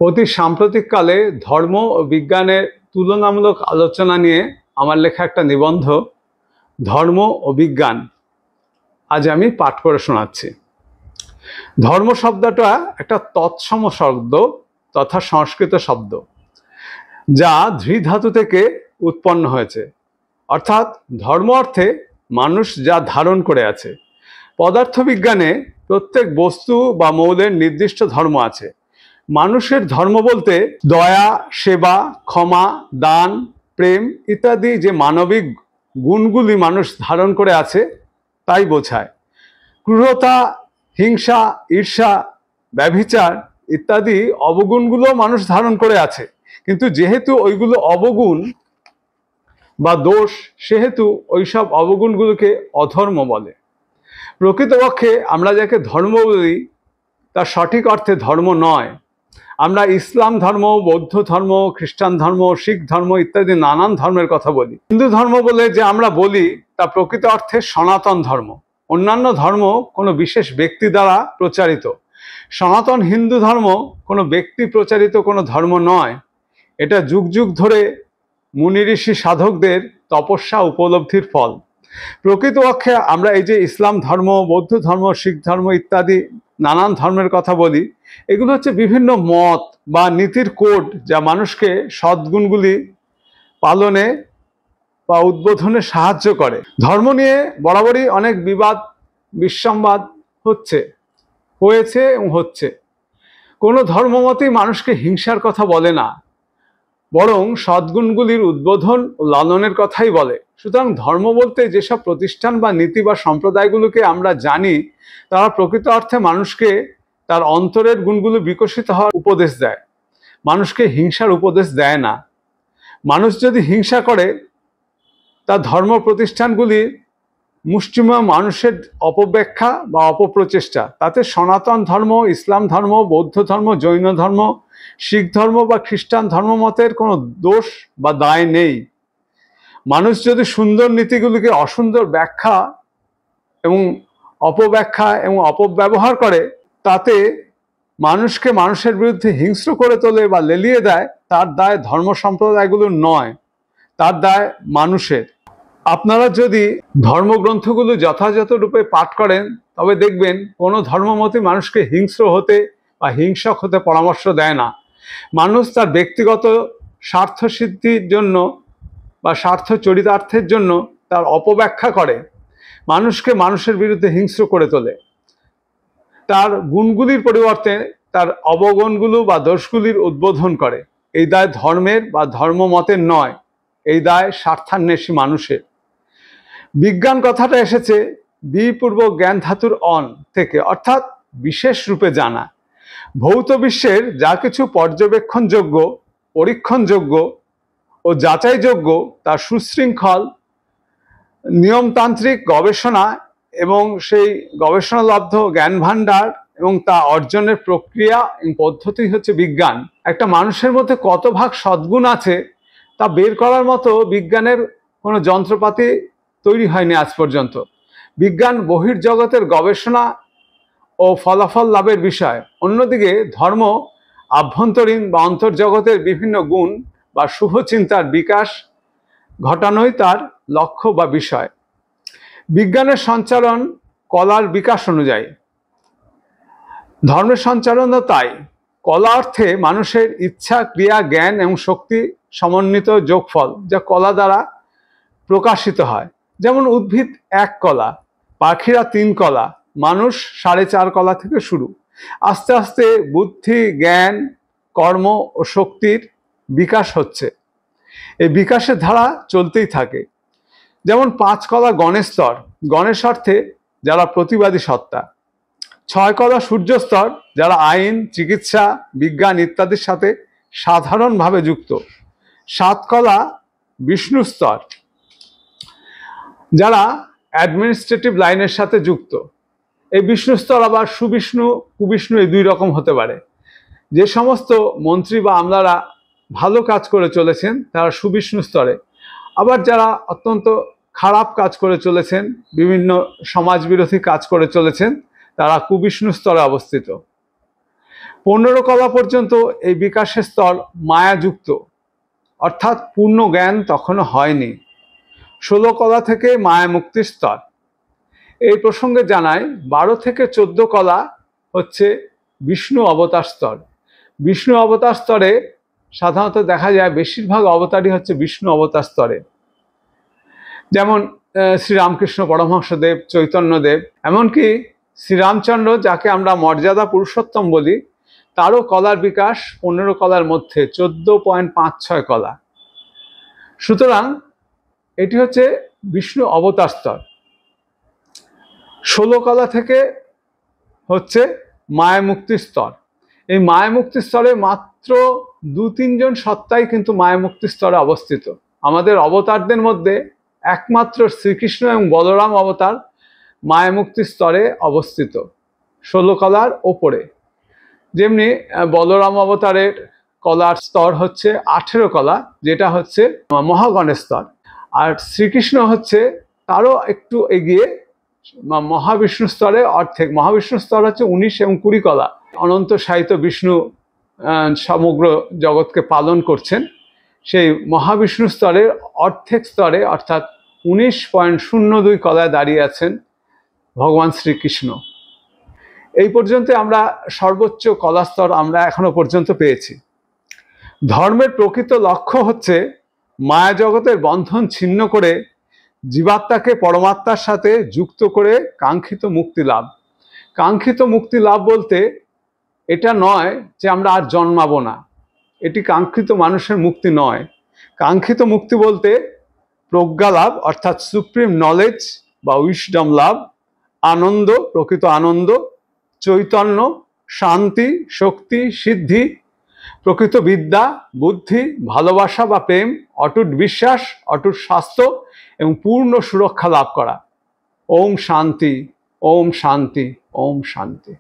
অতি সাম্প্রতিককালে ধর্ম ও বিজ্ঞানের তুলনামূলক আলোচনা নিয়ে আমার লেখা একটা নিবন্ধ ধর্ম ও বিজ্ঞান আজ আমি পাঠ করে শোনাচ্ছি। ধর্ম শব্দটা একটা তৎসম শব্দ তথা সংস্কৃত শব্দ, যা ধৃ ধাতু থেকে উৎপন্ন হয়েছে। অর্থাৎ ধর্ম অর্থে মানুষ যা ধারণ করে আছে। পদার্থবিজ্ঞানে প্রত্যেক বস্তু বা মৌলের নির্দিষ্ট ধর্ম আছে। মানুষের ধর্ম বলতে দয়া, সেবা, ক্ষমা, দান, প্রেম ইত্যাদি যে মানবিক গুণগুলি মানুষ ধারণ করে আছে তাই বোঝায়। ক্রূরতা, হিংসা, ঈর্ষা, ব্যভিচার ইত্যাদি অবগুণগুলো মানুষ ধারণ করে আছে, কিন্তু যেহেতু ওইগুলো অবগুণ বা দোষ, সেহেতু ওইসব অবগুণগুলোকে অধর্ম বলে। প্রকৃতপক্ষে আমরা যাকে ধর্ম বলি তা সঠিক অর্থে ধর্ম নয়। আমরা ইসলাম ধর্ম, বৌদ্ধ ধর্ম, খ্রিস্টান ধর্ম, শিখ ধর্ম ইত্যাদি নানান ধর্মের কথা বলি। হিন্দু ধর্ম বলে যে আমরা বলি তা প্রকৃত অর্থে সনাতন ধর্ম। অন্যান্য ধর্ম কোনো বিশেষ ব্যক্তি দ্বারা প্রচারিত। সনাতন হিন্দু ধর্ম কোনো ব্যক্তি প্রচারিত কোনো ধর্ম নয়। এটা যুগ যুগ ধরে মুনি ঋষি সাধকদের তপস্যা উপলব্ধির ফল। প্রকৃতপক্ষে আমরা এই যে ইসলাম ধর্ম, বৌদ্ধ ধর্ম, শিখ ধর্ম ইত্যাদি নানান ধর্মের কথা বলি, এগুলো হচ্ছে বিভিন্ন মত বা নীতির কোড যা মানুষকে সদ্গুণগুলি পালনে বা উদ্বোধনে সাহায্য করে। ধর্ম নিয়ে বরাবরই অনেক বিবাদ বিসম্বাদ হয়েছে এবং হচ্ছে। কোনো ধর্মমতই মানুষকে হিংসার কথা বলে না, বরং সদ্গুণগুলির উদ্বোধন ও লালনের কথাই বলে। সুতরাং ধর্ম বলতে যেসব প্রতিষ্ঠান বা নীতি বা সম্প্রদায়গুলোকে আমরা জানি, তারা প্রকৃত অর্থে মানুষকে তার অন্তরের গুণগুলো বিকশিত হওয়ার উপদেশ দেয়, মানুষকে হিংসার উপদেশ দেয় না। মানুষ যদি হিংসা করে, তার ধর্ম প্রতিষ্ঠানগুলি মুষ্টিমেয় মানুষের অপব্যাখ্যা বা অপপ্রচেষ্টা। তাতে সনাতন ধর্ম, ইসলাম ধর্ম, বৌদ্ধ ধর্ম, জৈন ধর্ম, শিখ ধর্ম বা খ্রিস্টান ধর্মমতের কোনো দোষ বা দায় নেই। মানুষ যদি সুন্দর নীতিগুলিকে অসুন্দর ব্যাখ্যা এবং অপব্যাখ্যা এবং অপব্যবহার করে, তাতে মানুষকে মানুষের বিরুদ্ধে হিংস্র করে তোলে বা লেলিয়ে দেয়, তার দায় ধর্ম সম্প্রদায়গুলোর নয়, তার দায় মানুষের। আপনারা যদি ধর্মগ্রন্থগুলো যথাযথ রূপে পাঠ করেন, তবে দেখবেন কোনো ধর্মমতই মানুষকে হিংস্র হতে বা হিংসক হতে পরামর্শ দেয় না। মানুষ তার ব্যক্তিগত স্বার্থ সিদ্ধির জন্য বা স্বার্থ চরিতার্থের জন্য তার অপব্যাখ্যা করে মানুষকে মানুষের বিরুদ্ধে হিংস্র করে তোলে। তার গুণগুলির পরিবর্তে তার অবগুণগুলো বা দোষগুলির উদ্বোধন করে। এই দায় ধর্মের বা ধর্মমতের নয়, এই দায় স্বার্থান্বেষী মানুষের। বিজ্ঞান কথাটা এসেছে বিপূর্ব জ্ঞান ধাতুর অন থেকে, অর্থাৎ বিশেষ রূপে জানা। ভৌত বিশ্বের যা কিছু পর্যবেক্ষণযোগ্য, পরীক্ষণযোগ্য ও যাচাইযোগ্য, তার সুশৃঙ্খল নিয়মতান্ত্রিক গবেষণা এবং সেই গবেষণালব্ধ জ্ঞান ভাণ্ডার এবং তা অর্জনের প্রক্রিয়া এবং পদ্ধতি হচ্ছে বিজ্ঞান। একটা মানুষের মধ্যে কত ভাগ সদ্গুণ আছে তা বের করার মতো বিজ্ঞানের কোনো যন্ত্রপাতি তৈরি হয়নি আজ পর্যন্ত। বিজ্ঞান বহির্জগতের গবেষণা ও ফলাফল লাভের বিষয়। অন্যদিকে ধর্ম আভ্যন্তরীণ বা অন্তর্জগতের বিভিন্ন গুণ বা শুভ চিন্তার বিকাশ ঘটানোই তার লক্ষ্য বা বিষয়। বিজ্ঞানের সঞ্চালন কলার বিকাশ অনুযায়ী, ধর্মের সঞ্চালনও তাই। কলা অর্থে মানুষের ইচ্ছা, ক্রিয়া, জ্ঞান এবং শক্তি সমন্বিত যোগফল, যা কলা দ্বারা প্রকাশিত হয়। যেমন উদ্ভিদ 1 কলা, পাখিরা 3 কলা, মানুষ 4.5 কলা থেকে শুরু। আস্তে আস্তে বুদ্ধি, জ্ঞান, কর্ম ও শক্তির বিকাশ হচ্ছে। এই বিকাশের ধারা চলতেই থাকে। যেমন 5 কলা গণেশ স্তর, গণেশ অর্থে যারা প্রতিবাদী সত্তা। 6 কলা সূর্য স্তর, যারা আইন, চিকিৎসা, বিজ্ঞান ইত্যাদির সাথে সাধারণভাবে যুক্ত। 7 কলা বিষ্ণু স্তর, যারা অ্যাডমিনিস্ট্রেটিভ লাইনের সাথে যুক্ত। এই বিষ্ণু স্তর আবার সুবিষ্ণু, কুবিষ্ণু এই 2 রকম হতে পারে। যে সমস্ত মন্ত্রী বা আমলারা ভালো কাজ করে চলেছেন তারা সুবিষ্ণু স্তরে, আবার যারা অত্যন্ত খারাপ কাজ করে চলেছেন, বিভিন্ন সমাজবিরোধী কাজ করে চলেছেন, তারা কুবিষ্ণু স্তরে অবস্থিত। 15 কলা পর্যন্ত এই বিকাশের স্তর মায়াযুক্ত, অর্থাৎ পূর্ণ জ্ঞান তখনও হয়নি। 16 কলা থেকে মায়া মুক্তির স্তর। এই প্রসঙ্গে জানাই 12 থেকে 14 কলা হচ্ছে বিষ্ণু অবতার স্তর। বিষ্ণু অবতার স্তরে সাধারণত দেখা যায় বেশিরভাগ অবতারই হচ্ছে বিষ্ণু অবতার স্তরে, যেমন শ্রীরামকৃষ্ণ পরমহংসদেব, চৈতন্যদেব, এমনকি শ্রীরামচন্দ্র যাকে আমরা মর্যাদা পুরুষোত্তম বলি, তারও কলার বিকাশ 15 কলার মধ্যে 14.56 কলা। সুতরাং এটি হচ্ছে বিষ্ণু অবতার স্তর। 16 কলা থেকে হচ্ছে মায়ামুক্তির স্তর। এই মায়ামুক্তির স্তরে মাত্র 2-3 জন সত্তাই কিন্তু মায়ামুক্তির স্তরে অবস্থিত। আমাদের অবতারদের মধ্যে একমাত্র শ্রীকৃষ্ণ এবং বলরাম অবতার মায়ামুক্তির স্তরে অবস্থিত 16 কলার ওপরে। যেমনি বলরাম অবতারের কলার স্তর হচ্ছে 18 কলা, যেটা হচ্ছে মহাগণের স্তর। আর শ্রীকৃষ্ণ হচ্ছে তারও একটু এগিয়ে মহাবিষ্ণু স্তরে অর্ধেক। মহাবিষ্ণু স্তর হচ্ছে 19 এবং 20 কলা। অনন্ত সাহিত্য বিষ্ণু সমগ্র জগৎকে পালন করছেন, সেই মহাবিষ্ণু স্তরের অর্ধেক স্তরে অর্থাৎ 19.02 কলায় দাঁড়িয়ে আছেন ভগবান শ্রীকৃষ্ণ। এই পর্যন্ত আমরা সর্বোচ্চ কলাস্তর আমরা এখনো পর্যন্ত পেয়েছি। ধর্মের প্রকৃত লক্ষ্য হচ্ছে মায়া জগতের বন্ধন ছিন্ন করে জীবাত্মাকে পরমাত্মার সাথে যুক্ত করে কাঙ্ক্ষিত মুক্তি লাভ। কাঙ্ক্ষিত মুক্তি লাভ বলতে এটা নয় যে আমরা আর জন্মাবো না, এটি কাঙ্ক্ষিত মানুষের মুক্তি নয়। কাঙ্ক্ষিত মুক্তি বলতে প্রজ্ঞা লাভ, অর্থাৎ সুপ্রিম নলেজ বা উইসডম লাভ, আনন্দ, প্রকৃত আনন্দ, চৈতন্য, শান্তি, শক্তি, সিদ্ধি, প্রকৃত বিদ্যা, বুদ্ধি, ভালোবাসা বা প্রেম, অটুট বিশ্বাস, অটুট স্বাস্থ্য এবং পূর্ণ সুরক্ষা লাভ করা। ওম শান্তি, ওম শান্তি, ওম শান্তি।